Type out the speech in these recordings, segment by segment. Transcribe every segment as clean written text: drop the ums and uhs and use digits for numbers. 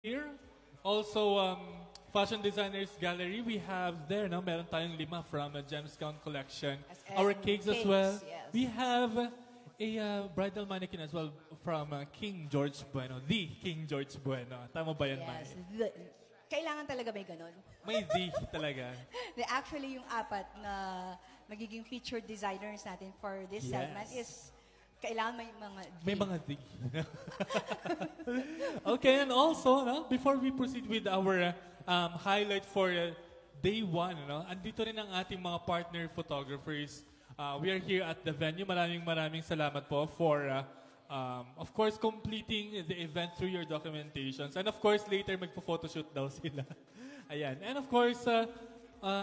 Here, also Fashion Designers Gallery, we have there, no, meron tayong lima from a Gemscount collection. Our cakes as well. Yes. We have a bridal mannequin as well from King George Bueno, the King George Bueno. Tama ba yan, Yes. Mai? Kailangan talaga may ganun. May the talaga. Actually, yung apat na magiging featured designers natin for this Yes. segment is kailangan may mga G. May mga the. Okay, and also, no, before we proceed with our highlight for day one, no, andito rin ang ating mga partner photographers. We are here at the venue. Maraming salamat po for, of course, completing the event through your documentations. And of course, later magpo-photoshoot daw sila. Ayan. And of course,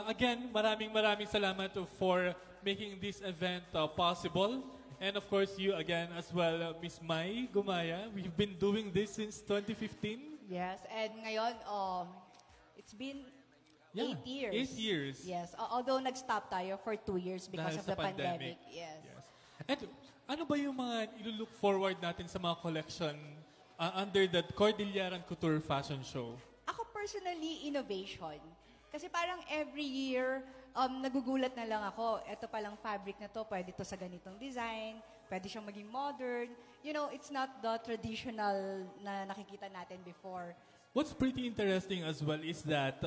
again, maraming salamat for making this event possible. And of course, you again as well, Miss Mai Gumaya. We've been doing this since 2015. Yes, and ngayon, it's been 8 years. 8 years. Yes, although nag-stop tayo for 2 years because Dahil of sa the pandemic. Yes. And ano ba yung mga ilulook forward natin sa mga collection under the Cordilleran Couture Fashion Show? Ako personally, innovation. Kasi parang every year, nagugulat na lang ako, eto palang fabric na to, pwede to sa ganitong design, pwede siyang maging modern. You know, it's not the traditional na nakikita natin before. What's pretty interesting as well is that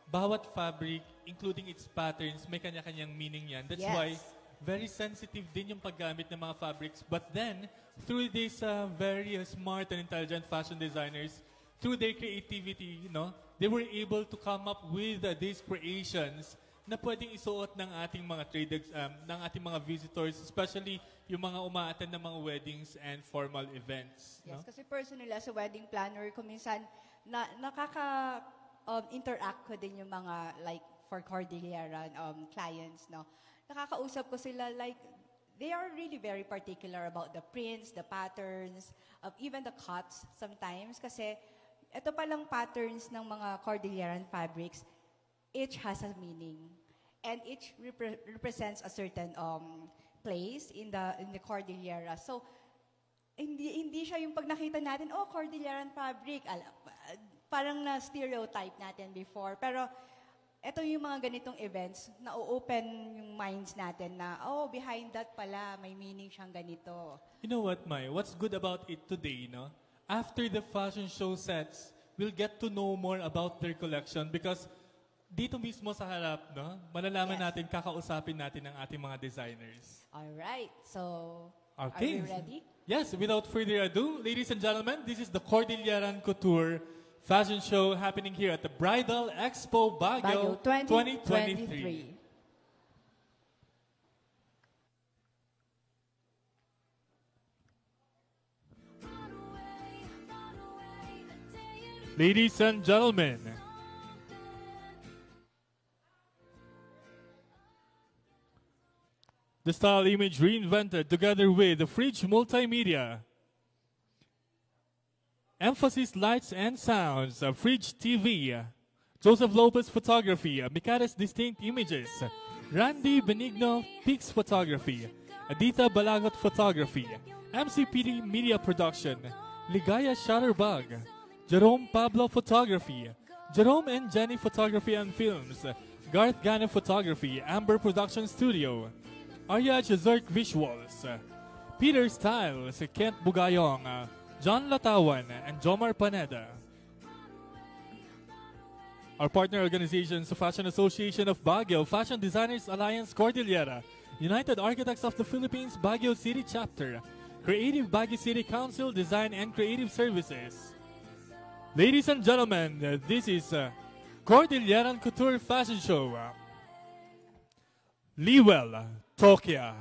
bawat fabric, including its patterns, may kanya-kanyang meaning yan. That's Yes. why very sensitive din yung paggamit ng mga fabrics. But then, through these very smart and intelligent fashion designers, through their creativity, you know, they were able to come up with these creations na pwedeng isuot ng ating mga ng ating mga visitors, especially yung mga umaattend ng mga weddings and formal events. Yes, No? kasi personally as a wedding planner, kung minsan interact ko din yung mga like for Cordilleran clients, no. Nakakausap ko sila like they are really very particular about the prints, the patterns, even the cuts sometimes kasi ito palang patterns ng mga Cordilleran fabrics, each has a meaning and each represents a certain place in the Cordillera. So hindi siya yung pag nakita natin, oh, Cordilleran fabric, parang na stereotype natin before. Pero ito yung mga ganitong events, na-open yung minds natin na, oh, behind that pala, may meaning siyang ganito. You know what, Mai? What's good about it today, no? After the fashion show sets, we'll get to know more about their collection because dito mismo sa harap, no? Malalaman Yes. natin, kakausapin natin ang ating mga designers. Alright, so Okay. are we ready? Yes, without further ado, ladies and gentlemen, this is the Cordilleran Couture Fashion Show happening here at the Bridal Expo Baguio 2023. Ladies and gentlemen, the style image reinvented together with the Fridge Multimedia. Emphasis Lights and Sounds, Fridge TV, Joseph Lopez Photography, Mikades Distinct Images, Randy Benigno Peaks Photography, Adita Balagot Photography, MCPD Media Production, Ligaya Shutterbug, Jerome Pablo Photography, Jerome and Jenny Photography and Films, Garth Gana Photography, Amber Production Studio, Arya Zerk Visuals, Peter Styles, Kent Bugayong, John Latawan, and Jomar Paneda. Our partner organizations, the Fashion Association of Baguio, Fashion Designers Alliance Cordillera, United Architects of the Philippines Baguio City Chapter, Creative Baguio City Council Design and Creative Services. Ladies and gentlemen, this is Cordilleran Couture Fashion Show. Liwell, Tokyo.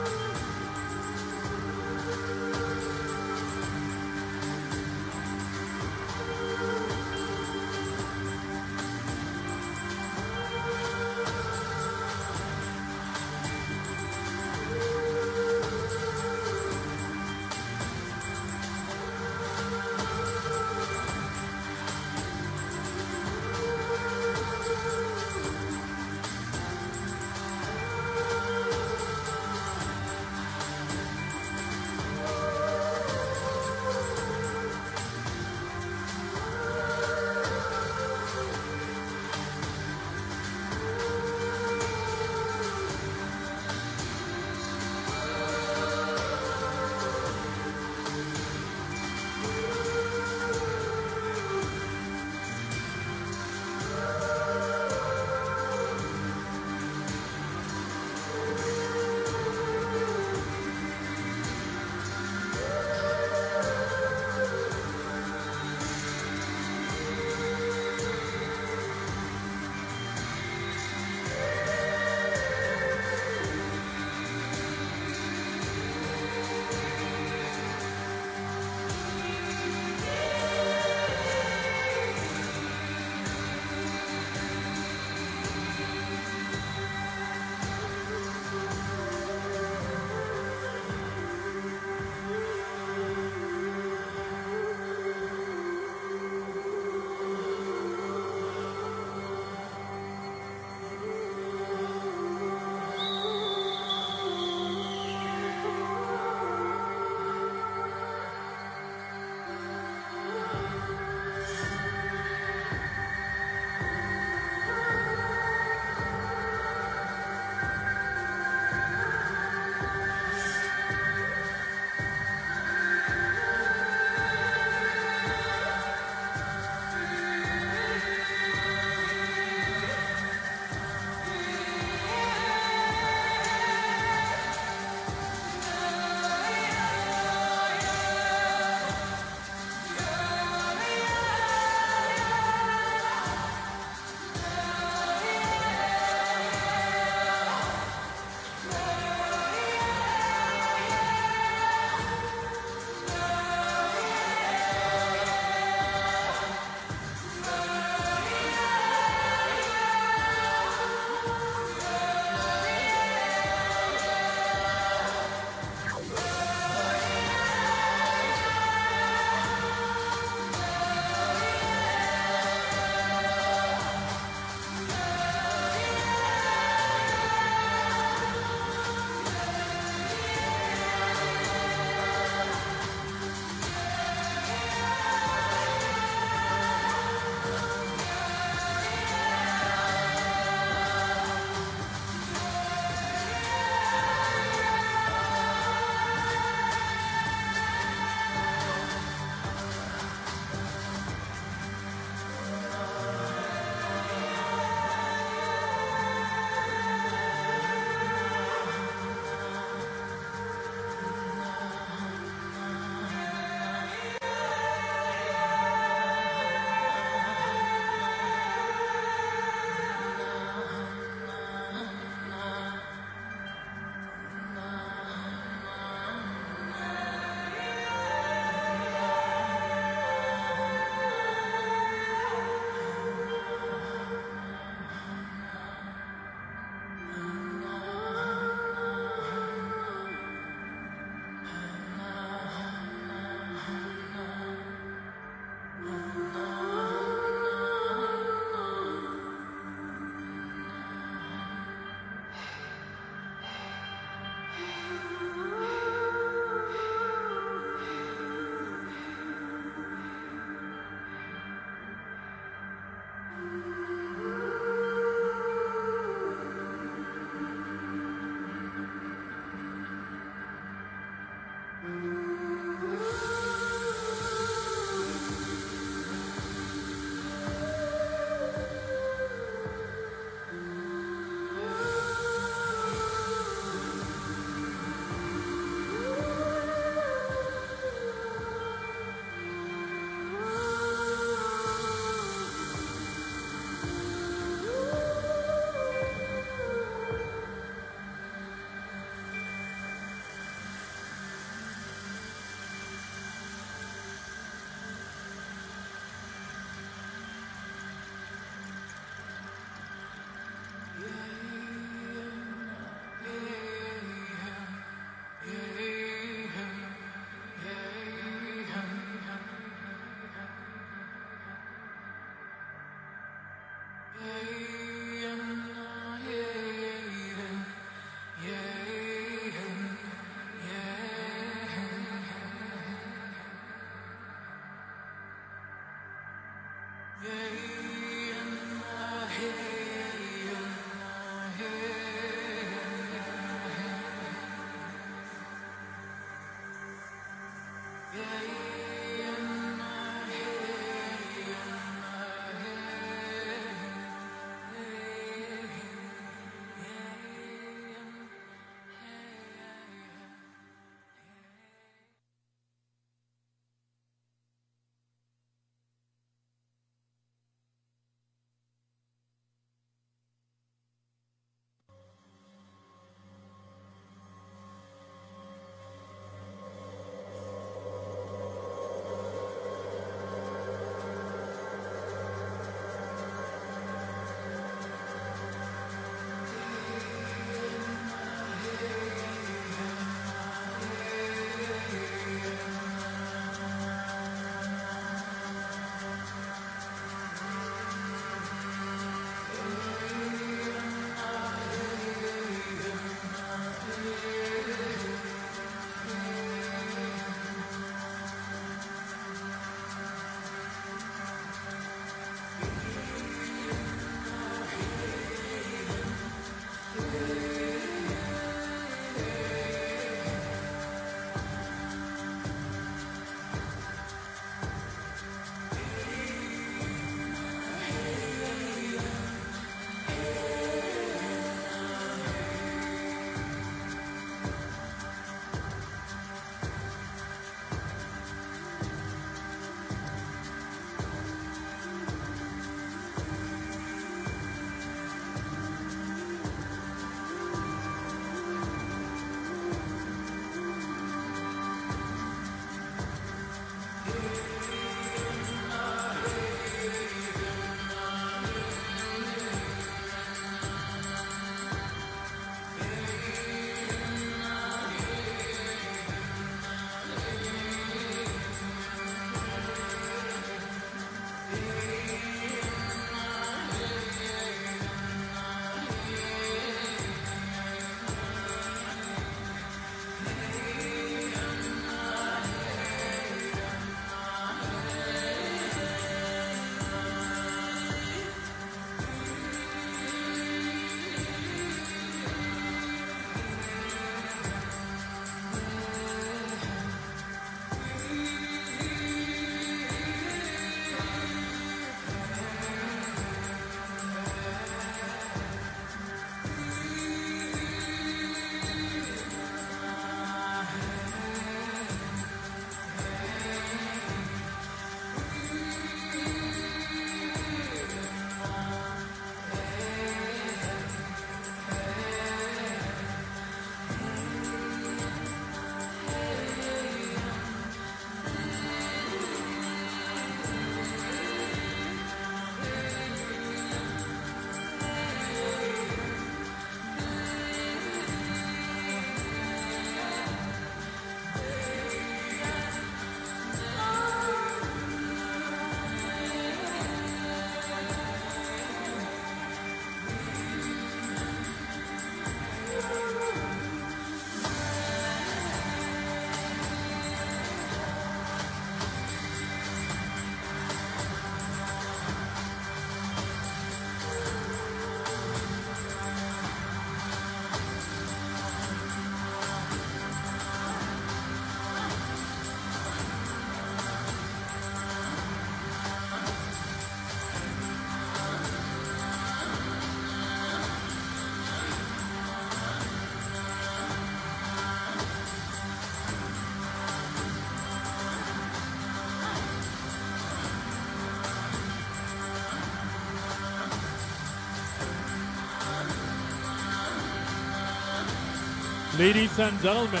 Ladies and gentlemen,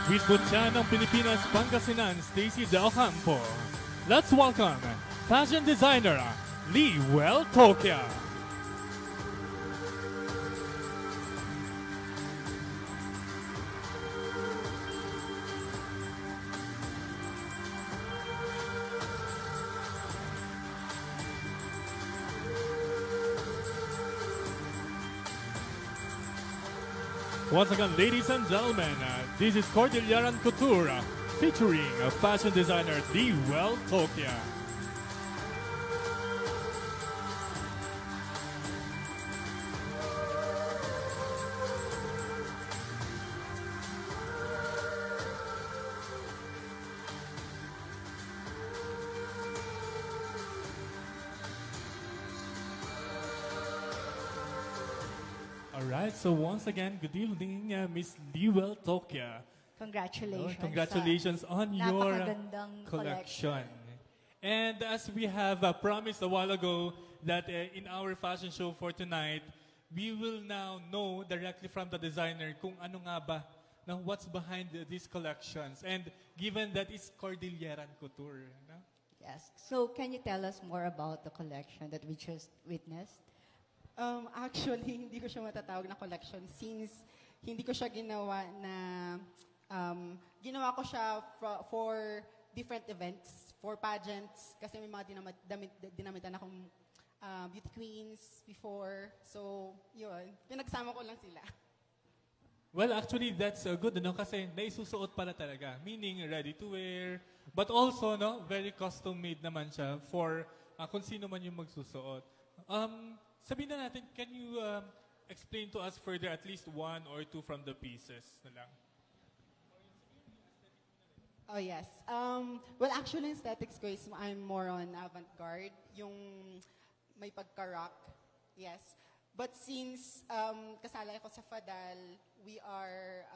with Butya ng Pilipinas, Pangasinan, Stacy Del Campo. Let's welcome fashion designer Lee Well Tokyo. Once again, ladies and gentlemen, this is Cordilleran Couture featuring fashion designer Dwell Tokia. Alright, so once again, good evening, Miss Dwell Tokia. Congratulations. Congratulations on your napakagandang collection. And as we have promised a while ago that in our fashion show for tonight, we will now know directly from the designer kung ano nga ba, now what's behind these collections. And given that it's Cordilleran Couture. No? Yes. So can you tell us more about the collection that we just witnessed? Actually, hindi ko siya matatawag na collection since hindi ko siya ginawa na, ginawa ko siya for different events, for pageants, kasi may mga dinamitan akong beauty queens before. So, yun. Pinagsama ko lang sila. Well, actually, that's good, no? Kasi naisusuot pala talaga. Meaning, ready to wear. But also, no, very custom-made naman siya for kung sino man yung magsusuot. Sabihin na natin, can you explain to us further at least one or two from the pieces na lang? Oh, yes. Well, actually, aesthetics ko is I'm more on avant-garde, yung may pagka-rock, yes. But since kasala ako sa Fadal, we are,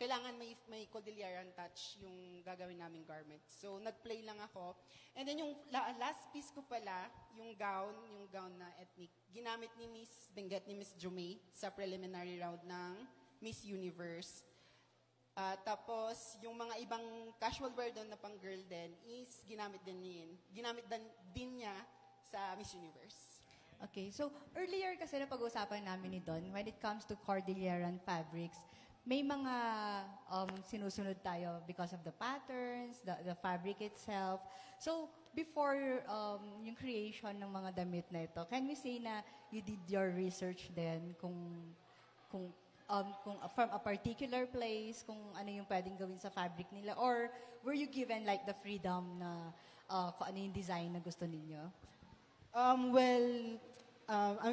kailangan may Cordilleran touch yung gagawin naming garment. So, nag-play lang ako. And then yung last piece ko pala, yung gown na ethnic, ginamit ni Miss Benguet, ni Miss Jumay sa preliminary round ng Miss Universe. Tapos, yung mga ibang casual wear doon na pang girl din is ginamit din niya sa Miss Universe. Okay, so earlier kasi napag-usapan namin ni Don, when it comes to Cordilleran fabrics, may mga sinusunod tayo because of the patterns, the fabric itself. So, before yung creation ng mga damit na ito, can we say na you did your research then kung from a particular place, kung ano yung pwedeng gawin sa fabric nila, or were you given like the freedom na kung ano yung design na gusto ninyo? I'm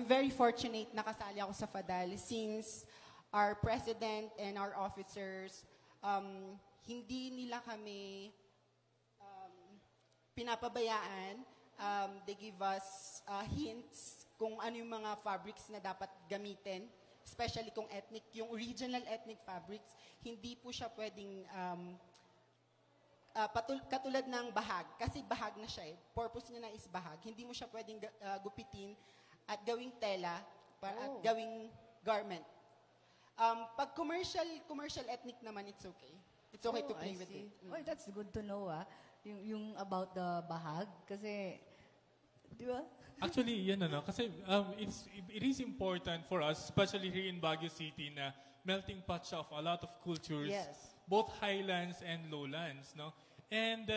very fortunate na kasali ako sa Fadal since our president and our officers, hindi nila kami pinapabayaan. They give us hints kung ano yung mga fabrics na dapat gamitin, especially kung ethnic, yung original ethnic fabrics, hindi po siya pwedeng katulad ng bahag. Kasi bahag na siya eh. Purpose niya na is bahag. Hindi mo siya pwedeng gupitin at gawing tela at gawing garment. Pag commercial ethnic naman, it's okay. It's okay to play with it. Oh, that's good to know, yung about the bahag. Kasi, di ba? Actually, yan ano, kasi it is important for us, especially here in Baguio City, na melting pot siya of a lot of cultures, Yes. both highlands and lowlands, no? And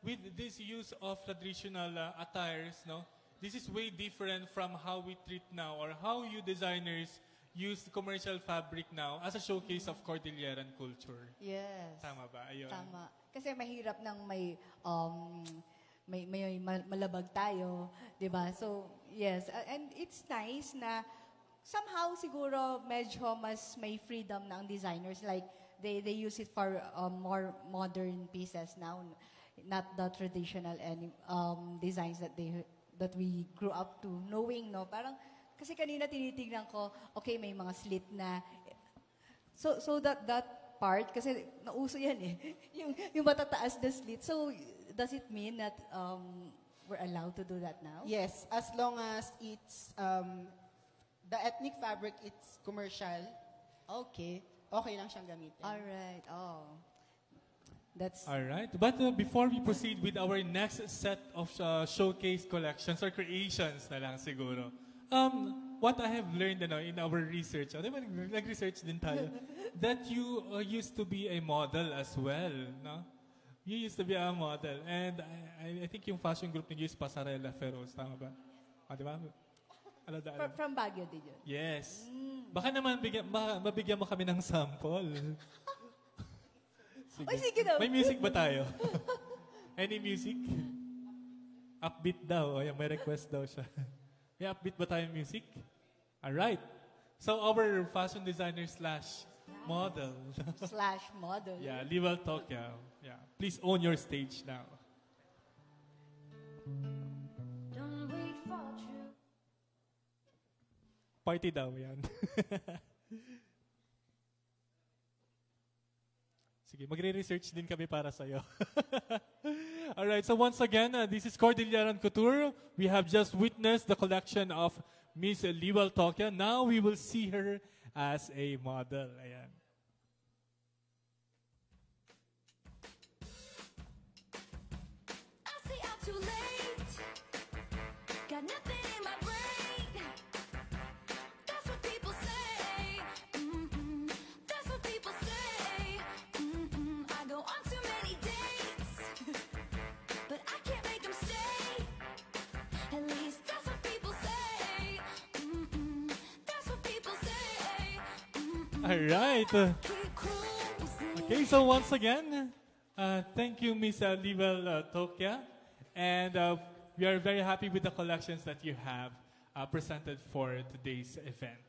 with this use of traditional attires, no, this is way different from how we treat now or how you designers use commercial fabric now as a showcase of Cordilleran culture. Yes. Tama ba? Ayun. Tama. Kasi mahirap nang may malabag tayo, 'di ba? So, yes, and it's nice na somehow siguro medyo mas may freedom na ang designers, like they use it for more modern pieces now, not the traditional designs that we grew up to knowing, no? Parang kasi kanina tinitingnan ko, okay, may mga slit na. So that part, kasi nauso yan eh. yung matataas na slit. So, does it mean that we're allowed to do that now? Yes, as long as it's, the ethnic fabric, it's commercial, Okay. okay lang siyang gamitin. Alright. Oh. That's... All right. But before we proceed with our next set of showcase collections or creations na lang siguro, what I have learned in our research, nag-research din tayo, that you used to be a model as well, no? You used to be a model. And I think yung fashion group niyo is Pasarela Feroz, tama ba? Di ba? Aladaal. From Baguio din yun. Yes. Baka naman mabigyan mo kami ng sample. Oy, sige daw. May music ba tayo? Any music? Upbeat daw. Ayan, may request daw siya. May upbeat ba tayong music? Alright. So our fashion designer slash model. Slash model. Yeah, Liwal Tokyo. Yeah. Please own your stage now. Don't wait for true. Party daw yan. Sige, magre-research din kami para sa'yo. Alright, so once again, this is Cordilleran Couture. We have just witnessed the collection of Miss Liwal Tokyo. Now we will see her as a model. Ayan. I say I'm too late. Got nothing in my brain. That's what people say. That's what people say. I go on too many dates, but I can't make them stay. At least that's what people say. That's what people say. Alright. Keep cruising. Okay, so once again, thank you, Miss Liwal Tokyo. And we are very happy with the collections that you have presented for today's event.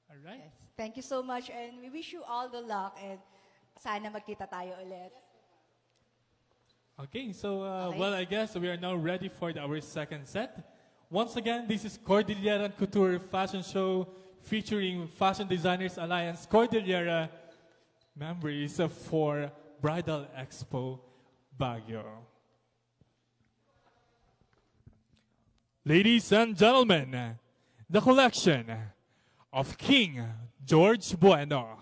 Alright? Yes. Thank you so much and we wish you all the luck and sana magkita tayo ulit. Okay, so Okay. well, I guess we are now ready for our second set. Once again, this is Cordilleran Couture Fashion Show featuring Fashion Designers Alliance Cordillera memories for Bridal Expo Baguio. Ladies and gentlemen, the collection of King George Bueno.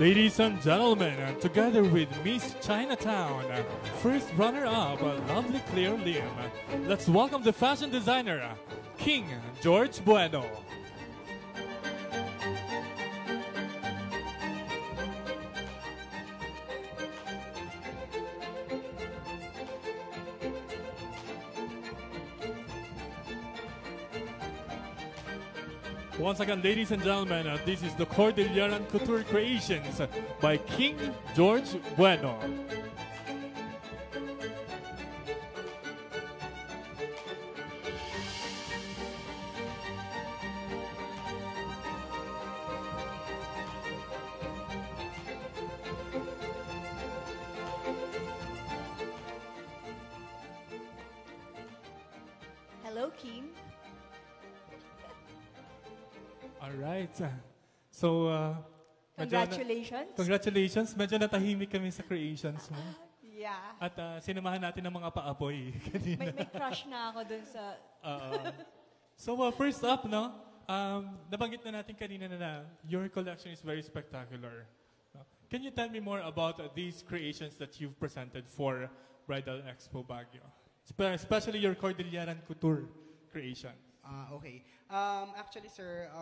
Ladies and gentlemen, together with Miss Chinatown, first runner-up, lovely Claire Lim, let's welcome the fashion designer, King George Bueno. Once again, ladies and gentlemen, this is the Cordilleran Couture Creations by King George Bueno. Hello, King. All right. So, Congratulations. Congratulations. Medyo natahimik kami sa creations mo. Yeah. At sinamahan natin ng mga paapoy kanina. May crush na ako dun sa... So, first up, no? Nabanggit na natin kanina na your collection is very spectacular. No? Can you tell me more about these creations that you've presented for Bridal Expo Baguio? Especially your Cordilleran Couture creation. Okay. Actually, sir,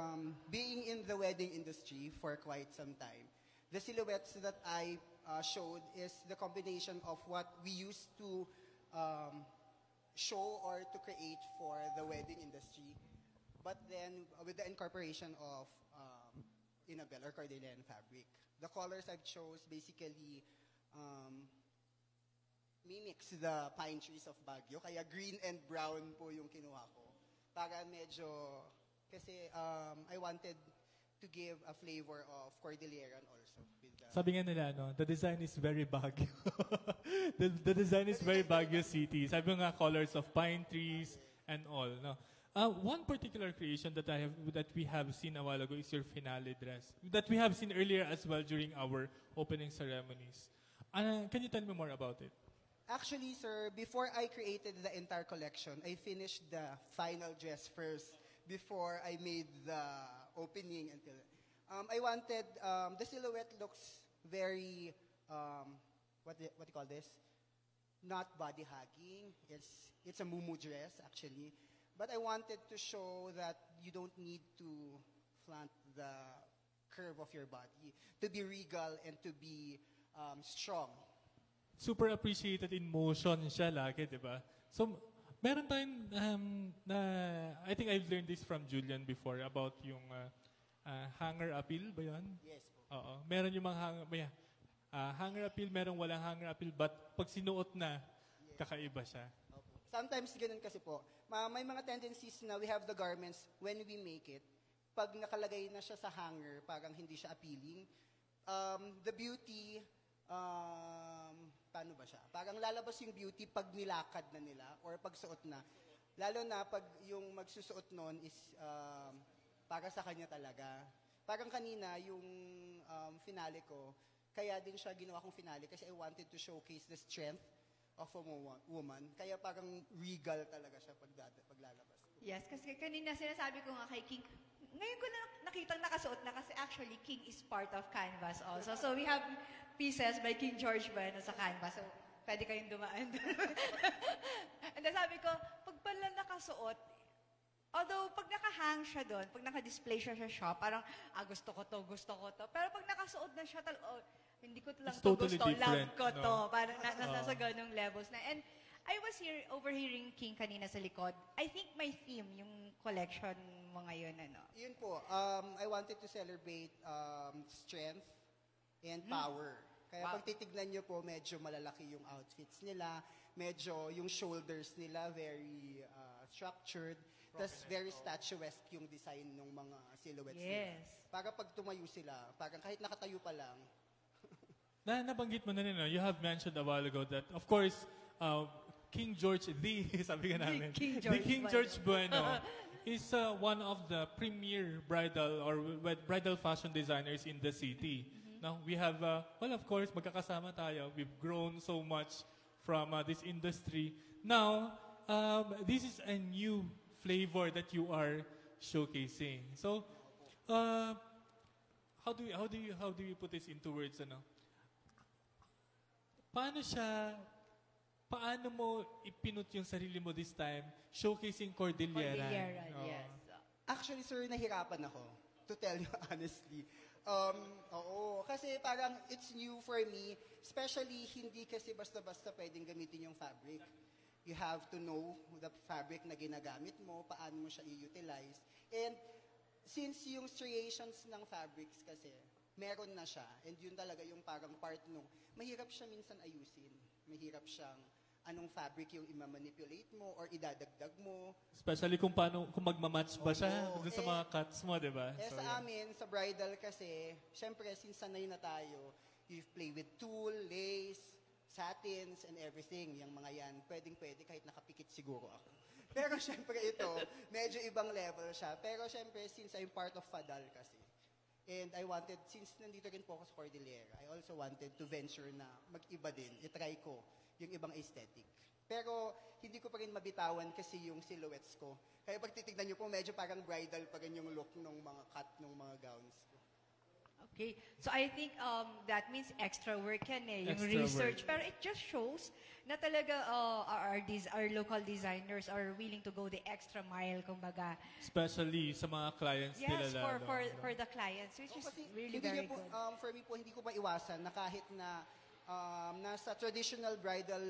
being in the wedding industry for quite some time, the silhouettes that I showed is the combination of what we used to show or to create for the wedding industry, but then with the incorporation of Inabel or Cordilleran fabric. The colors I've chose basically mimics the pine trees of Baguio, kaya green and brown po yung kinuha ko. Para medyo, kasi I wanted to give a flavor of Cordilleran also. With the Sabi nga nila, no, the design is very Baguio. the design is very Baguio City. Sabi nga colors of pine trees and all. No. One particular creation that we have seen a while ago is your finale dress. That we have seen earlier as well during our opening ceremonies. Can you tell me more about it? Actually, sir, before I created the entire collection, I finished the final dress first before I made the opening. Until I wanted, the silhouette looks very, what do you call this? Not body hugging. It's a muumuu dress, actually. But I wanted to show that you don't need to flaunt the curve of your body, to be regal and to be strong. Super appreciated in motion siya lagi, di ba? So, meron tayong, I think I've learned this from Julian before about yung hanger appeal ba yun? Yes po. Oo. Meron yung mga hanger appeal, merong walang hanger appeal, but pag sinuot na, kakaiba siya. Opo. Sometimes ganun kasi po. May mga tendencies na we have the garments when we make it. Pag nakalagay na siya sa hanger, parang hindi siya appealing. The beauty, paano ba siya? Parang lalabas yung beauty pag nilakad na nila or pag suot na. Lalo na pag yung magsusuot nun is para sa kanya talaga. Parang kanina, yung finale ko, kaya din siya ginawa kong finale kasi I wanted to showcase the strength of a woman. Kaya parang regal talaga siya paglalabas. Yes, kasi kanina sinasabi ko nga kay King, ngayon ko na nakitang nakasuot na kasi actually King is part of Canvas also. So we have pieces by King George Bueno sa Canvas. So pwede kayong dumaan. And then sabi ko, pag pala nakasuot, although pag nakahang siya doon, pag nakadisplay siya sa shop, parang, gusto ko to. Pero pag nakasuot na siya, hindi ko lang It's to totally gusto, love different, ko no? to. Parang nasa ganong levels na. And I was overhearing King kanina sa likod. I think my theme, yung collection mo ngayon, ano? Yun po, I wanted to celebrate strength and power. Kaya pag titignan nyo po, medyo malalaki yung outfits nila, medyo yung shoulders nila very structured, tas very statuesque yung design ng mga silhouettes nila. Yes. Para pag tumayo sila, parang kahit nakatayo pa lang, Nabanggit mo na rin, no? You have mentioned a while ago that, of course, King George, sabi ka namin, King the George King Bueno. George Bueno is one of the premier bridal or bridal fashion designers in the city. Now, we have, well, of course, magkakasama tayo. We've grown so much from this industry. Now, this is a new flavor that you are showcasing. So, how do you put this into words, ano? Paano mo ipinut yung sarili mo this time, showcasing Cordillera? Cordillera, Oo. yes. actually, sir, nahirapan ako. To tell you honestly. Oo, kasi parang it's new for me. Especially, hindi kasi basta-basta pwedeng gamitin yung fabric. You have to know the fabric na ginagamit mo, paano mo siya i-utilize. And since yung striations ng fabrics kasi, meron na siya. And yun talaga yung parang part nung, mahirap siya minsan ayusin. Mahirap siyang anong fabric yung imamanipulate mo or idadagdag mo. Especially kung magmamatch ba siya Oo. dun sa mga cuts mo, di ba? Eh So, sa yun. amin, sa bridal kasi, syempre, since sanay na tayo, you play with tulle, lace, satins, and everything. Yung mga yan, pwedeng-pwede kahit nakapikit siguro ako. Pero syempre ito, medyo ibang level siya. Pero syempre, since I'm part of Fadal kasi, and I wanted, since nandito rin po ako sa Cordillera, I also wanted to venture na mag-iba din, itry ko yung ibang aesthetic. Pero hindi ko pa rin mabitawan kasi yung silhouettes ko. Kaya pag titignan nyo po, medyo parang bridal pa rin yung look ng mga cut ng mga gowns ko. Okay. So I think that means extra work yan eh, yung Extra research. work. Pero it just shows na talaga our local designers are willing to go the extra mile, kumbaga. Especially sa mga clients nila Yes, lalo. for the clients, which is Kasi really hindi very niyo po, good. for me po, hindi ko maiwasan na kahit na nasa traditional bridal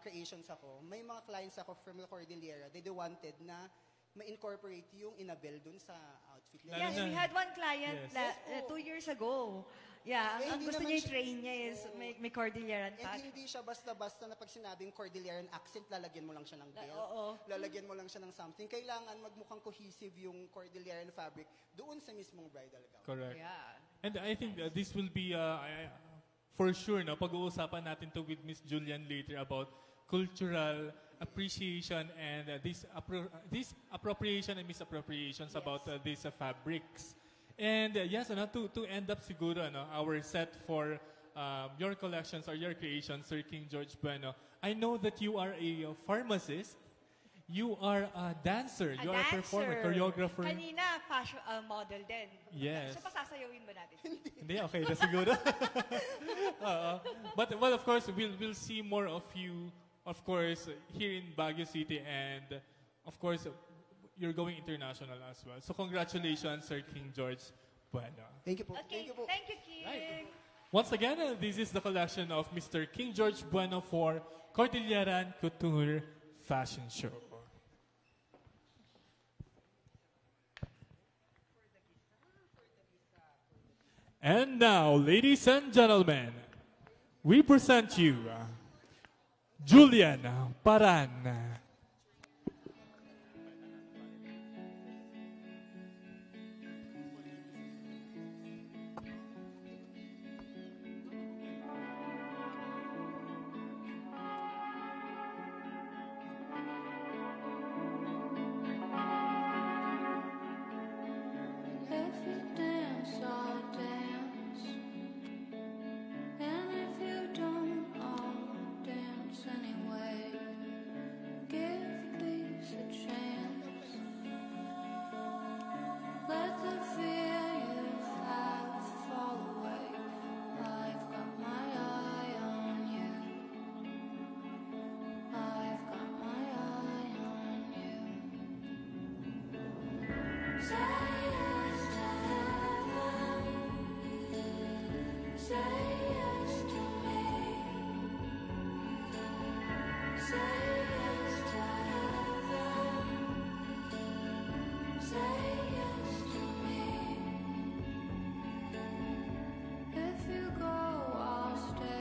creations ako, may mga clients ako from the Cordillera, they wanted na ma-incorporate yung inabel dun sa outfit nila. Yes, we had one client Yes. 2 years ago. Yeah, Eh, ang hindi gusto naman niya siya- i-train niya is may Cordilleran And touch. hindi siya basta-basta na pag sinabing Cordilleran accent, lalagyan mo lang siya ng belt, oo. lalagyan mo lang siya ng something. Kailangan magmukhang cohesive yung Cordilleran fabric doon sa mismong bridal gown. Correct. Yeah. And I think this will be, for sure, no, pag-uusapan natin to with Miss Julian later about cultural appreciation and this appropriation and misappropriations about these fabrics. And yes, to end up siguro our set for your collections or your creations, Sir King George Bueno, I know that you are a pharmacist, you are a dancer, you are a performer, choreographer. Kanina, fashion model din. Yes. So, pasasayawin ba natin? Hindi, okay na siguro. But well, of course, we'll see more of you, of course, here in Baguio City, and of course, you're going international as well. So congratulations, Sir King George Bueno. Thank you po. Okay, Thank you po. thank you, King. Once again, this is the collection of Mr. King George Bueno for Cordilleran Couture Fashion Show. And now, ladies and gentlemen, we present you Julian Paran. If you dance, I'll dance. And if you don't, I'll dance anyway. Give these a chance. Let the fear you have fall away. I've got my eye on you. I've got my eye on you. Say yes to heaven. Say yes to me. Say yes to heaven. Say yes to me. If you go, I'll stay.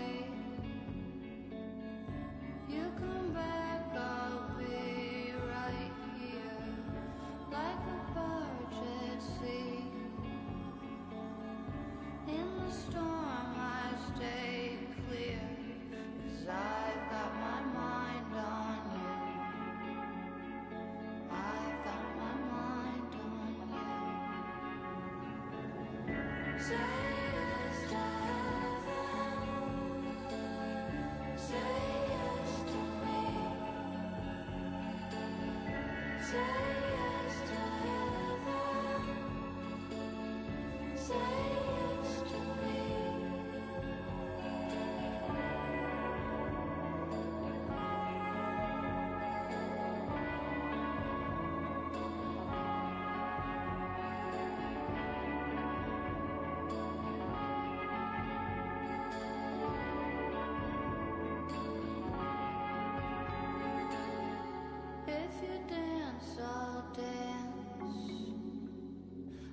let's all dance.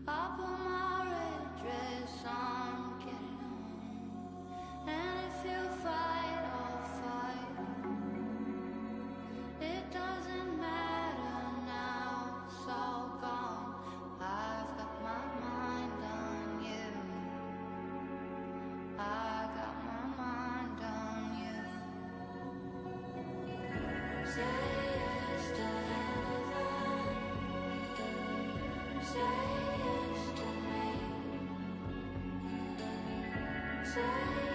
I'll put my red dress on, get it on. And if you fight, I'll fight. It doesn't matter now, it's all gone. I've got my mind on you. I got my mind on you. Say yes to heaven. Say yes to me. Say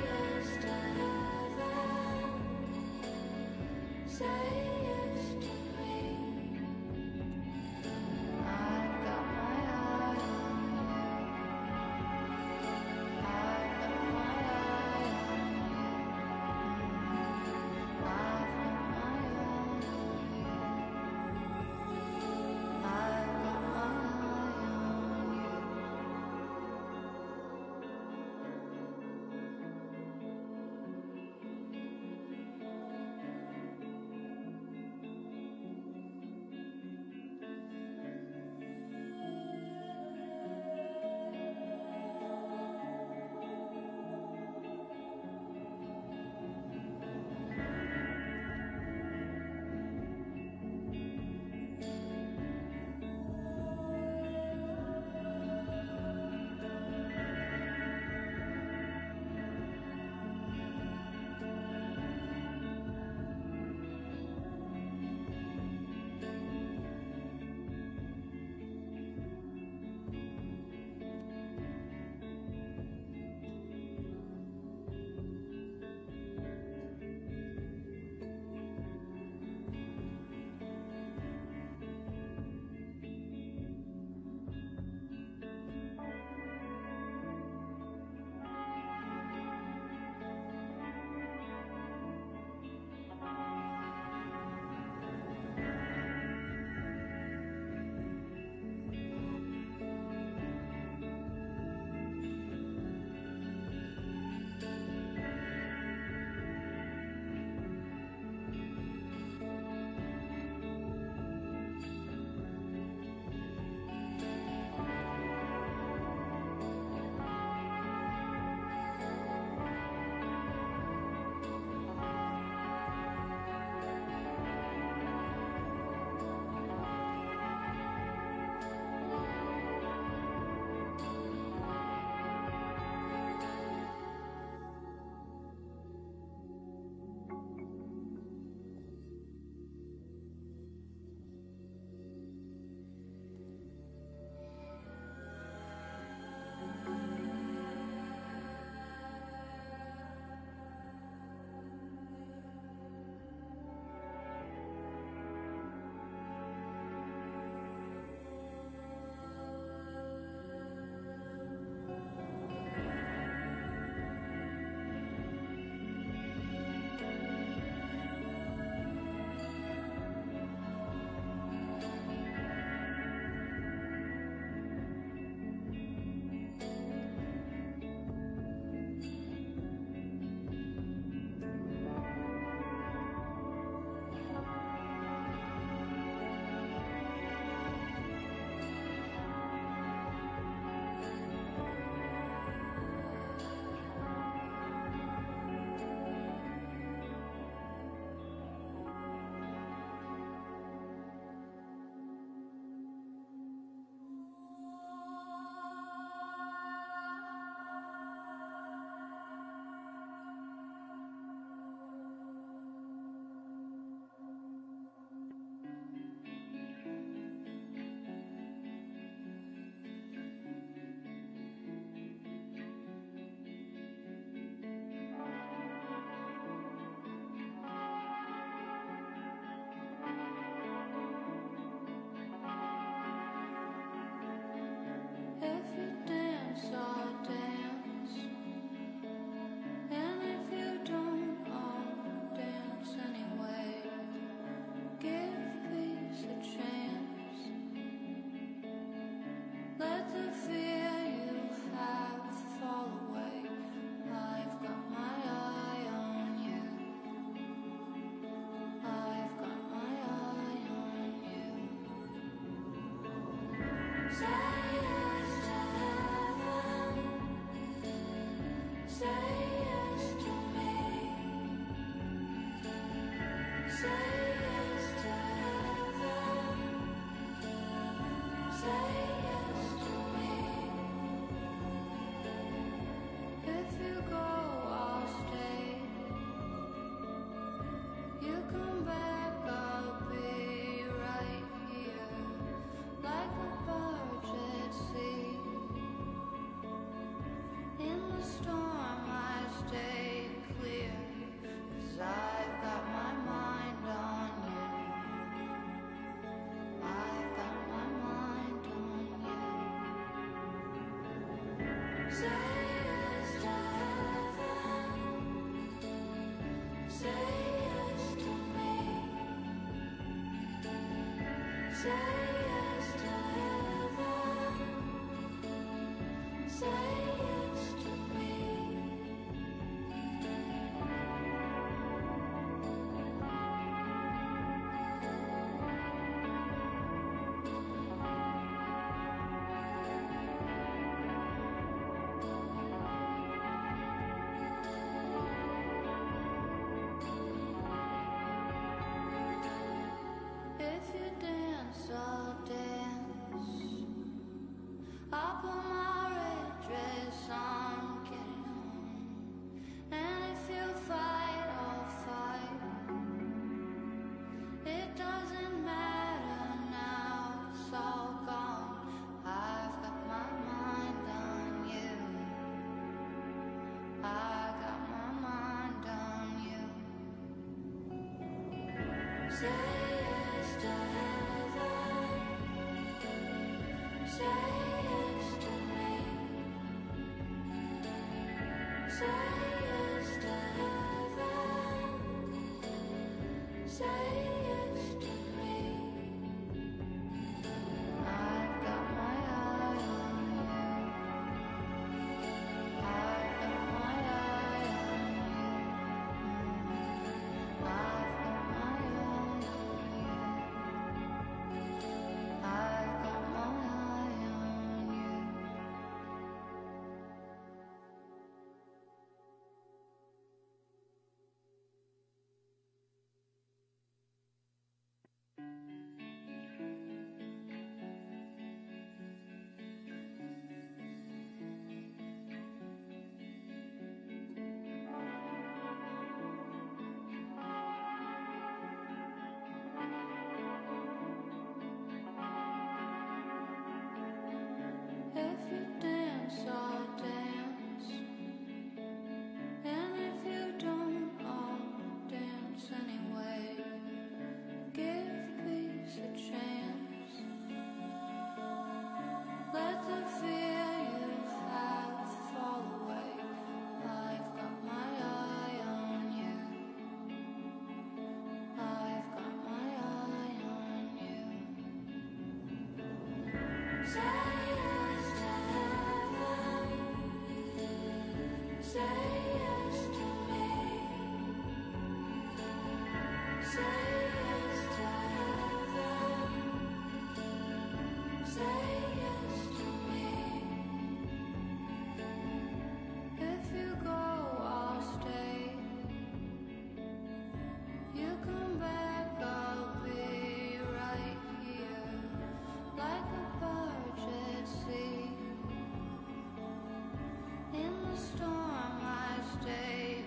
yes to heaven. Say yes to me. I've got my eye on you. I've got my eye on you. I've got my eye on you. I've got my eye on you.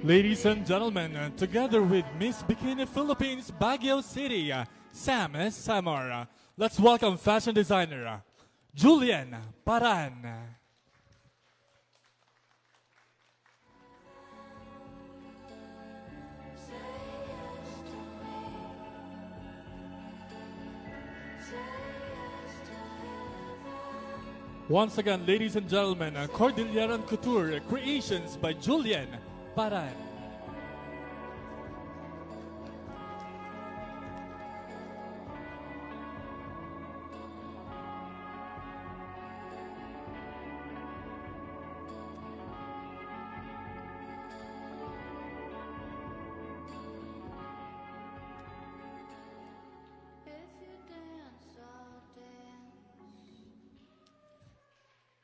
Ladies and gentlemen, together with Miss Bikini Philippines Baguio City, Sam Samar, let's welcome fashion designer Julian Paran. Once again, ladies and gentlemen, Cordilleran Couture Creations by Julian Paran.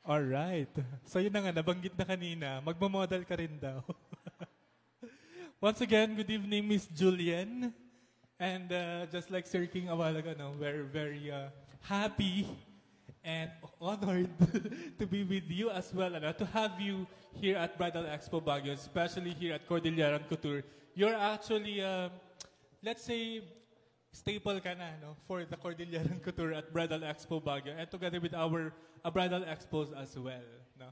Alright. So yun na nga, nabanggit na kanina, magmamodel ka rin daw. Once again, good evening, Miss Julian. And just like Sir King a while ago, no, we're very happy and honored to be with you as well, to have you here at Bridal Expo Baguio, especially here at Cordilleran Couture. You're actually, let's say, staple ka na, no, for the Cordilleran Couture at Bridal Expo Baguio, and together with our Bridal Expos as well. No?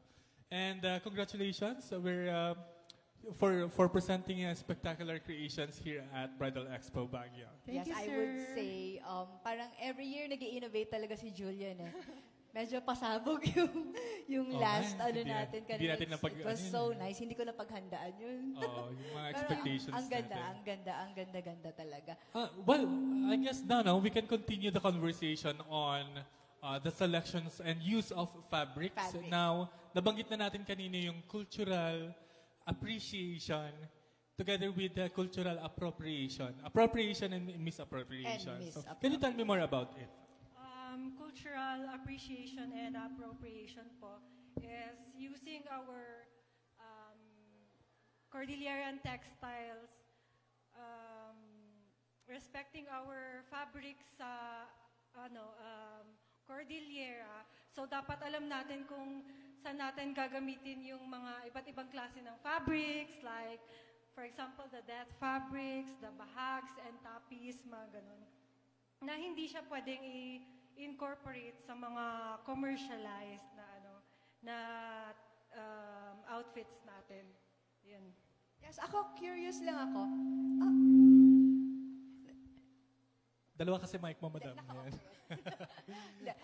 And congratulations, we're for presenting spectacular creations here at Bridal Expo Baguio. Yes, I would say, parang every year nag-i-innovate talaga si Julian eh. Medyo pasabog yung last natin kanina. Hindi natin It was so nice. Hindi ko napaghandaan yun. Yung mga expectations ang ganda, natin. ang ganda talaga. Well, I guess now we can continue the conversation on the selections and use of fabrics. Now, nabanggit na natin kanina yung cultural appreciation together with the cultural appropriation. Appropriation and misappropriation. So, can you tell me more about it? Cultural appreciation and appropriation po is using our Cordilleran textiles, respecting our fabrics sa Cordillera. So dapat alam natin kung saan natin gagamitin yung mga iba't ibang klase ng fabrics, like for example the death fabrics, the bahags and tapis, mga ganun. Na hindi siya pwedeng incorporate sa mga commercialized na outfits natin. Yun. Yes, ako curious lang ako. Dalawa kasi mic mo, madam. Yan.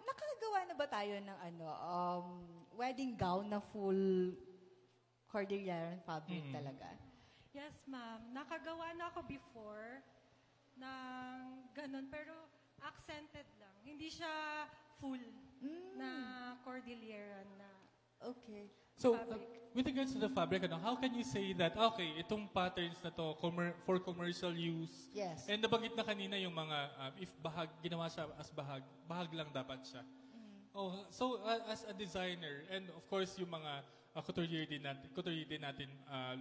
Nakagawa na ba tayo ng wedding gown na full Cordilleran fabric talaga? Yes, ma'am. Nakagawa na ako before ng ganun, pero accented lang. Hindi siya full na Cordilleran na okay. So, with regards to the fabric, how can you say that, okay, itong patterns na to for commercial use, yes, and nabanggit na kanina yung mga, if bahag, ginawa siya as bahag lang dapat siya. So, as a designer, and of course, yung mga couturier din natin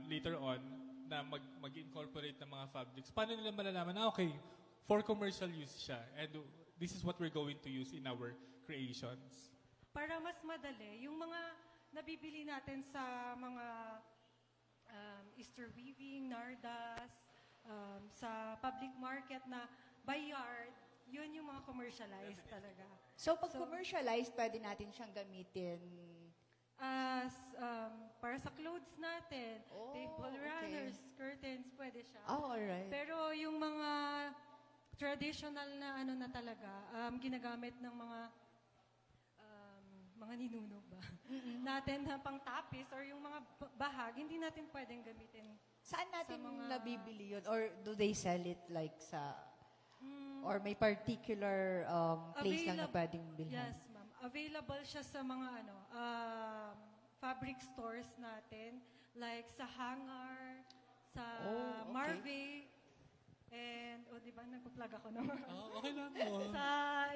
later on, na mag-incorporate ng mga fabrics, paano nila malalaman na, okay, for commercial use siya, and this is what we're going to use in our creations? Para mas madali, yung mga nabibili natin sa mga Easter weaving, nardas, sa public market na by yard, yun yung mga commercialized talaga. So, pag commercialized, pwede natin siyang gamitin as para sa clothes natin, table runners, curtains, pwede siya. Alright. Pero yung mga traditional na na talaga, ginagamit ng mga ninuno ba? Natin na pang tapis or yung mga bahag, hindi natin pwedeng gamitin. Saan natin nabibili yun? Or do they sell it like sa, or may particular place lang na pwedeng bilhan? Yes, ma'am. Available siya sa mga fabric stores natin, like sa Hangar, sa Marvey, and, di ba, nagpa-plug ako naman. Okay lang. Sa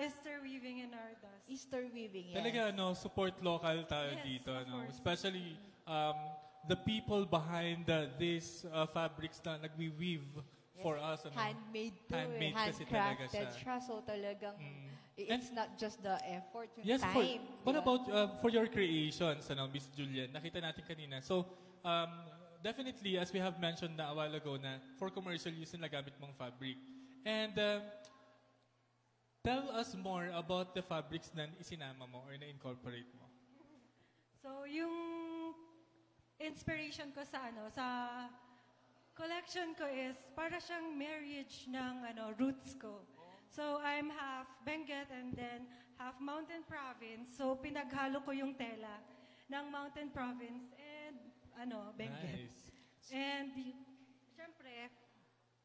Easter Weaving and Nardas. Easter weaving, yes. Talaga, support local tayo dito. Especially the people behind these fabrics na nagwi-weave for us. Handmade to Handmade kasi talaga handcrafted siya. So talagang, it's not just the effort, yung Yes, time. what about for your creations, Miss Julian? Nakita natin kanina. So, definitely, as we have mentioned na a while ago, na for commercial use na gamit mong fabric. And tell us more about the fabrics na isinama mo or na-incorporate mo. So, yung inspiration ko sa sa collection ko is para siyang marriage ng roots ko. So, I'm half Benguet and then half Mountain Province. So, pinaghalo ko yung tela ng Mountain Province and Benguet. Nice. And syempre,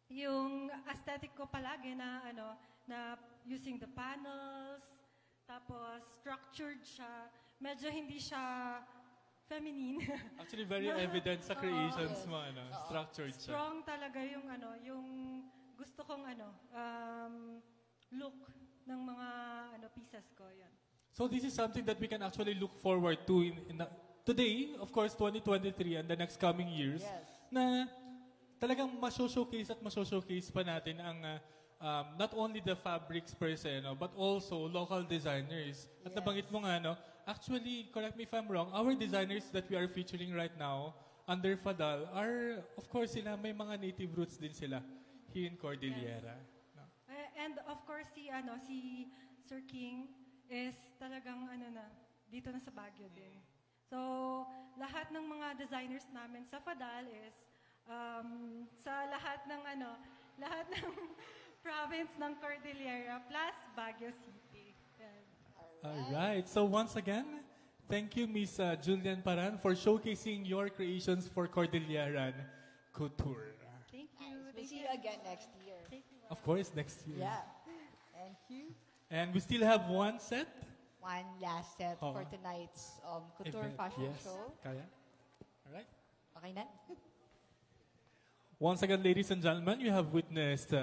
yung aesthetic ko palagi na na using the panels, tapos structured siya. Medyo hindi siya feminine. Actually, very evident sa creations mo, structured siya. Strong talaga yung yung gusto kong look ng mga pieces ko, yan. So this is something that we can actually look forward to today, of course, 2023 and the next coming years. Yes. Na talagang showcase at showcase pa natin ang not only the fabrics per se, no, but also local designers. At nabanggit mo nga, no, actually, correct me if I'm wrong, our designers that we are featuring right now under Fadal are, of course, sila may mga native roots din sila here in Cordillera. No? And of course, si Sir King is talagang dito na sa Baguio din. So, lahat ng mga designers namin sa Fadal is sa lahat ng province ng Cordillera plus Baguio City. Yan. All right. So once again, thank you, Miss Julian Paran, for showcasing your creations for Cordilleran Couture. Thank you. We'll see you again next year. Thank you. Of course, next year. Yeah. Thank you. And we still have one set. One last set Oh. for tonight's couture Event. fashion Yes. show. Kaya? All right. Okay na? Once again, ladies and gentlemen, you have witnessed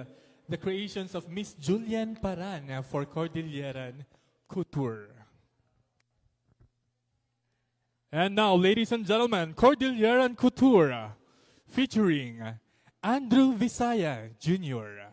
the creations of Miss Julian Paran for Cordilleran Couture. And now, ladies and gentlemen, Cordilleran Couture featuring Andrew Visaya Jr.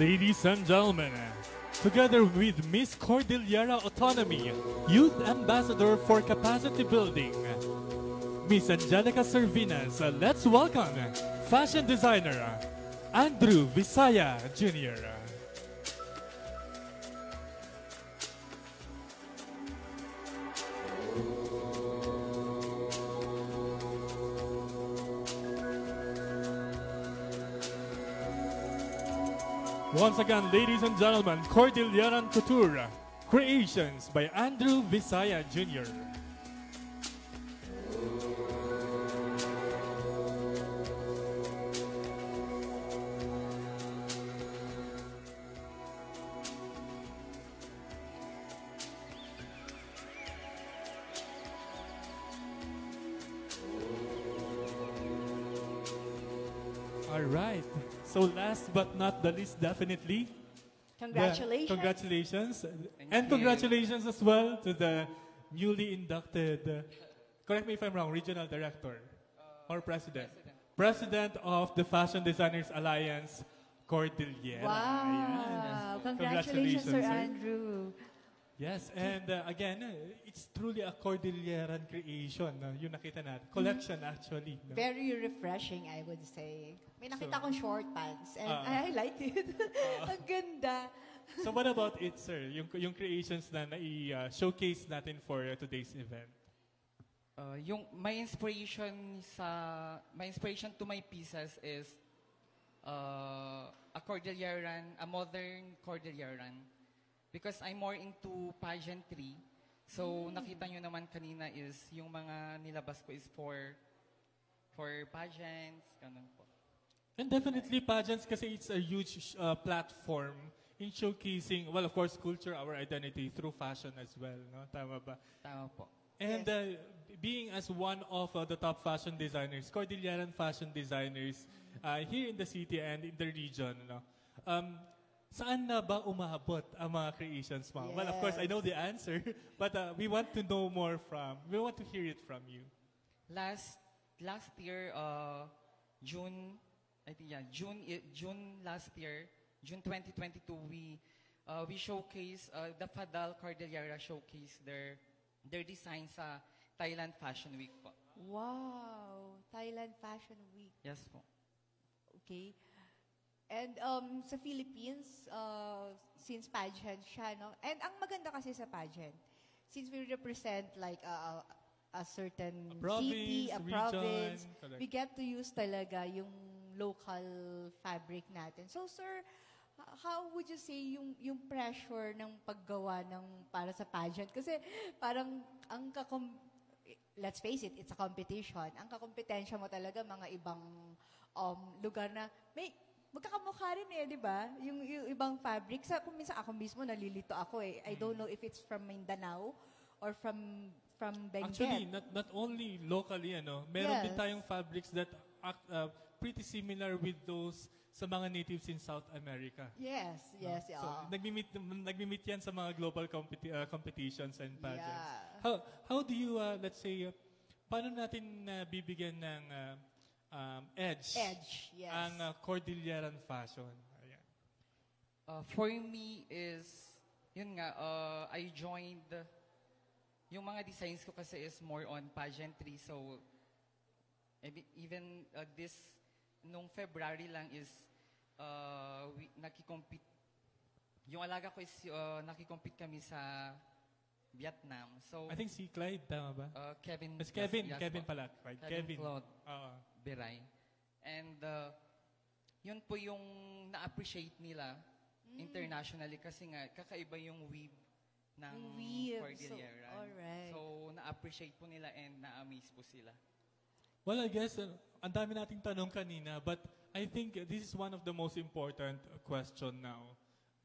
Ladies and gentlemen, together with Miss Cordillera Autonomy, Youth Ambassador for Capacity Building, Miss Angelica Servinas, let's welcome fashion designer Andrew Visaya Jr. Once again, ladies and gentlemen, Cordilleran Couture, creations by Andrew Visaya Jr. All right. So last but not the least, definitely, Congratulations. congratulations. Thank And you. congratulations as well to the newly inducted, correct me if I'm wrong, regional director or president. President of the Fashion Designers Alliance, Cordillera. Wow. Ayan. Congratulations, Sir sir. Andrew. Yes, and again, it's truly a Cordilleran creation. Yung nakita natin. Collection actually. No? Very refreshing, I would say. May nakita So- kong short pants and Ah. I liked it. Ang ganda. So what about it, sir? Yung creations na nai-showcase natin for today's event. Yung my inspiration to my pieces is a Cordilleran, a modern Cordilleran. Because I'm more into pageantry. So nakita nyo naman kanina is yung mga nilabas ko is for pageants, ganun po. And definitely pageants kasi it's a huge platform in showcasing, well, of course, culture, our identity through fashion as well. No? Tama ba? Tama po. And being as one of the top fashion designers, Cordilleran fashion designers here in the city and in the region, no? Saan na ba umabot ang mga creations mo? Well, of course, I know the answer, but we want to know more we want to hear it from you. Last year, June last year, June 2022, we showcase the Fadal Cordillera showcase their designs sa Thailand Fashion Week po. Wow. Thailand Fashion Week. Yes po. Okay. And sa Philippines, since pageant siya, no? And ang maganda kasi sa pageant, since we represent like a certain city, a region, province, correct. we get to use talaga yung local fabric natin. So sir, how would you say yung pressure ng paggawa ng para sa pageant? Kasi parang let's face it, it's a competition. Ang kakompetensya mo talaga mga ibang lugar na magkakamukha rin di ba? Yung ibang fabric. Kung minsan ako mismo nalilito ako I don't know if it's from Mindanao or from Benguet. Actually, not only locally, meron din Yes. tayong fabrics that act pretty similar with those sa mga natives in South America. Yes. So, nagmi-meet yan sa mga global competitions and pageants. Yeah. How do you, let's say, paano natin bibigyan ng edge Yes. ang Cordilleran fashion? Ayan. For me is, yun nga, I joined, yung mga designs ko kasi is more on pageantry. So, even nung February lang is, nakikompete, yung alaga ko is, nakikompete kami sa Vietnam. So, I think si Clyde, tama ba? Kevin. It's Kevin, yes Kevin po. pala, right? Kevin Claude. Oo. Beray. And yun po yung na-appreciate nila internationally kasi nga kakaiba yung weave ng Weave. Cordillera. So, alright. So, na-appreciate po nila and na-amaze po sila. Well, I guess, ang dami nating tanong kanina, but I think this is one of the most important question now.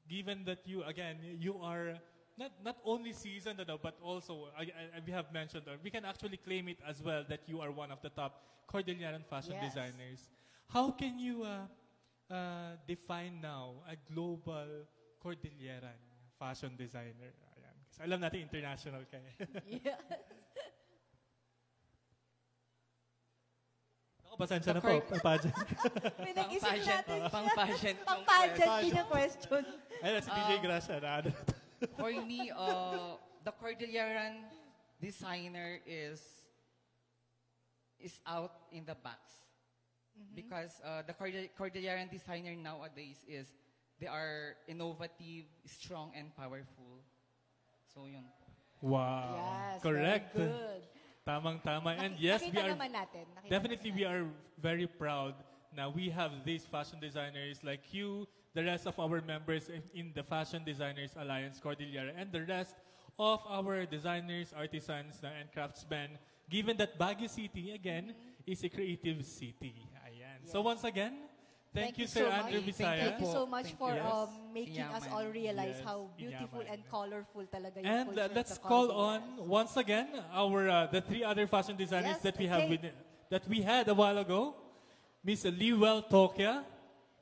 Given that you are not only seasoned, but also, we have mentioned, we can actually claim it as well that you are one of the top Cordilleran fashion Yes. designers. How can you define now a global Cordilleran fashion designer? Ayan. Kasi alam natin international ka. Yes. Ako pasensya na The po. card- Pageant. May nag-isip natin siya. Pang-pageant yung Pang-pageant din yung question. Ayun, si DJ Gracia. For me, the Cordilleran designer is out in the box. Because the Cordilleran designer nowadays they are innovative, strong, and powerful. So yun. Wow. Yes, Correct. very good. Tamang-tama. And yes, we Nakita are naman natin. Nakita definitely naman we are very proud na we have these fashion designers like you, the rest of our members in the Fashion Designers Alliance Cordillera, and the rest of our designers, artisans, and craftsmen, given that Baguio City, again, is a creative city. Ayan. So once again, thank you, Sir so Andrew much. Visaya. Thank you so much Thank for you. making us Yaman. all realize Yes, how beautiful yaman. and colorful talaga yung And culture of let's the call Cordilleras. on once again the three other fashion designers Yes, that we have okay. that we had a while ago, Miss Liwell Tokia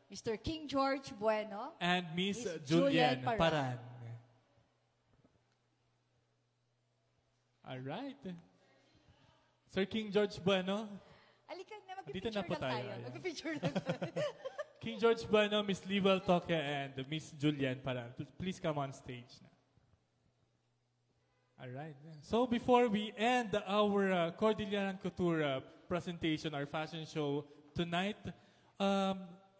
Mr. King George Bueno. and Miss Miss Julian Julian Paran. Paran. All right. Sir King George Bueno, Halika na, Dito mag-picture na po lang tayo, tayo. ayan. Mag-picture lang tayo. King George Bueno, Miss Liwell Tokia, and Miss Julian Paran. Please come on stage na. All right. So before we end our Cordilleran Couture presentation, our fashion show tonight,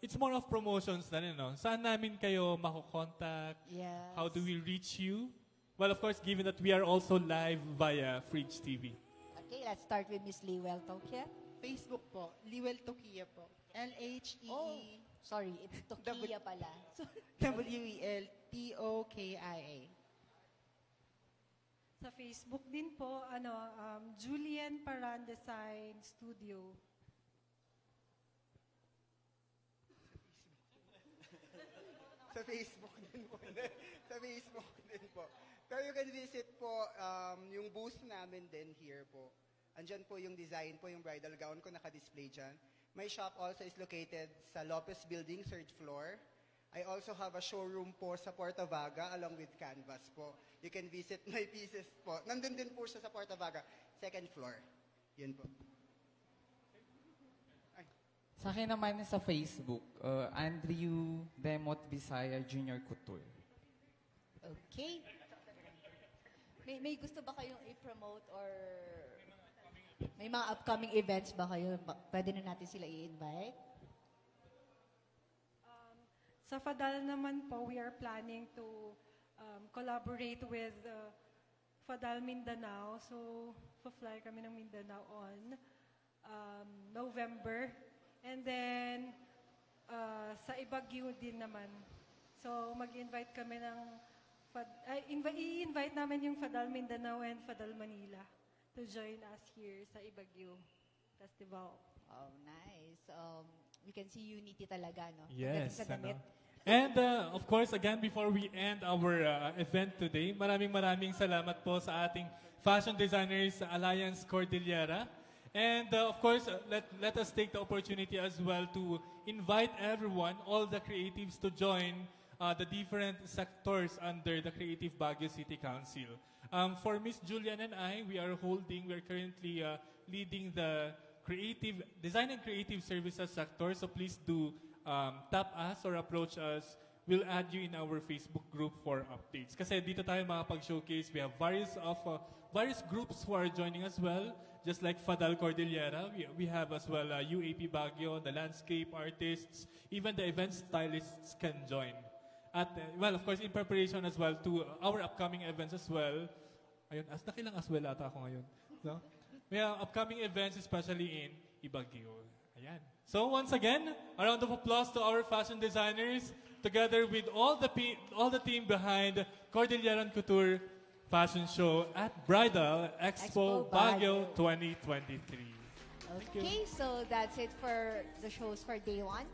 it's more of promotions na rin, no? Saan namin kayo makukontak? Yes. How do we reach you? Well, of course, given that we are also live via Fridge TV. Okay, let's start with Miss Liwell Tokia. Facebook po, Liwel Tokia po. L-H-E-E. Sorry, it's Tokia pala. W-E-L-T-O-K-I-A. Sa Facebook din po, Julian Paran Design Studio. Sa Facebook din po. Sa Facebook din po. Pero you can visit po yung booth namin din here po. Andyan po yung design po, yung bridal gown ko naka-display dyan. My shop also is located sa Lopez Building, 3rd floor. I also have a showroom po sa Porta Vaga along with Canvas po. You can visit my pieces po. Nandun din po siya sa Porta Vaga, 2nd floor. Yun po. Sa akin naman sa Facebook, Andrew Demot Visaya Junior Couture. Okay. May gusto ba kayong i-promote or may mga upcoming events ba kayo? Pwede na natin sila i-invite? Sa Fadal naman po, we are planning to collaborate with Fadal Mindanao. So, fly kami ng Mindanao on November. And then, sa Ibagyo din naman. So, mag-invite kami ng i-invite namin yung Fadal Mindanao and Fadal Manila to join us here sa Ibagyo Festival. Oh, nice. You can see unity talaga, no? Yes. Pagdating sa damit. And of course, again, before we end our event today, maraming salamat po sa ating Fashion Designers Alliance Cordillera. And of course, let us take the opportunity as well to invite everyone, all the creatives, to join the different sectors under the Creative Baguio City Council. For Miss Julian and I, we are currently leading the design and creative services sector. So please do tap us or approach us. We'll add you in our Facebook group for updates. Kasi dito tayo makapag-showcase. We have various groups who are joining as well. Just like Fadal Cordillera, we have as well UAP Baguio, the landscape artists, even the event stylists can join. At, well, of course, in preparation as well to our upcoming events as well. Ayun, nakilang as well ata ako ngayon. No? We have upcoming events, especially in Ibagyo. Ayan. So once again, a round of applause to our fashion designers, together with all the team behind Cordilleran Couture Fashion Show at Bridal Expo Baguio 2023. Okay, so that's it for the shows for day 1.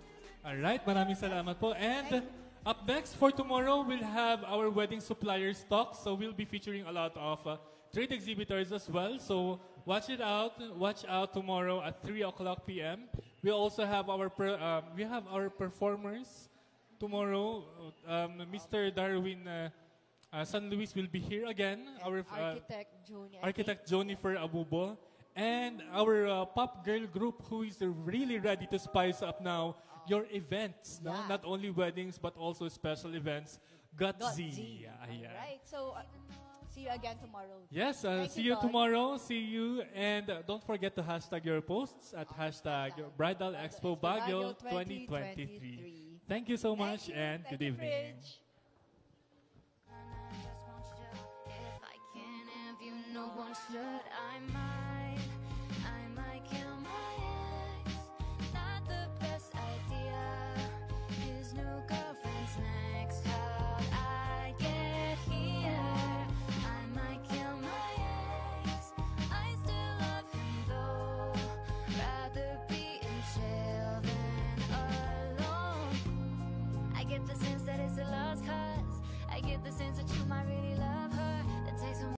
Alright, maraming salamat po. And up next for tomorrow, we'll have our wedding suppliers talk. So we'll be featuring a lot of trade exhibitors as well. So watch out tomorrow at 3 o'clock p.m. We also have our performers tomorrow. Mr. Darwin San Luis will be here again. Our Architect Joni. architect Jonifer Abubo And our pop girl group who is really ready to spice up now your events, no? Yeah. Not only weddings but also special events. Gotzi. Gotzi. Ayan. Alright, so see you again tomorrow. Yes, Thank see you, you Don. tomorrow. See you. And don't forget to hashtag your posts at hashtag Bridal Expo Baguio 2023. Thank you so much and Thank good you, evening. Fridge. If I can't have you, no one should. I might kill my ex. Not the best idea. His new girlfriend's next. How'd I get here? I might kill my ex. I still love him though. Rather be in jail than alone. I get the sense that it's a lost cause. I get the sense that you might really love her. That takes some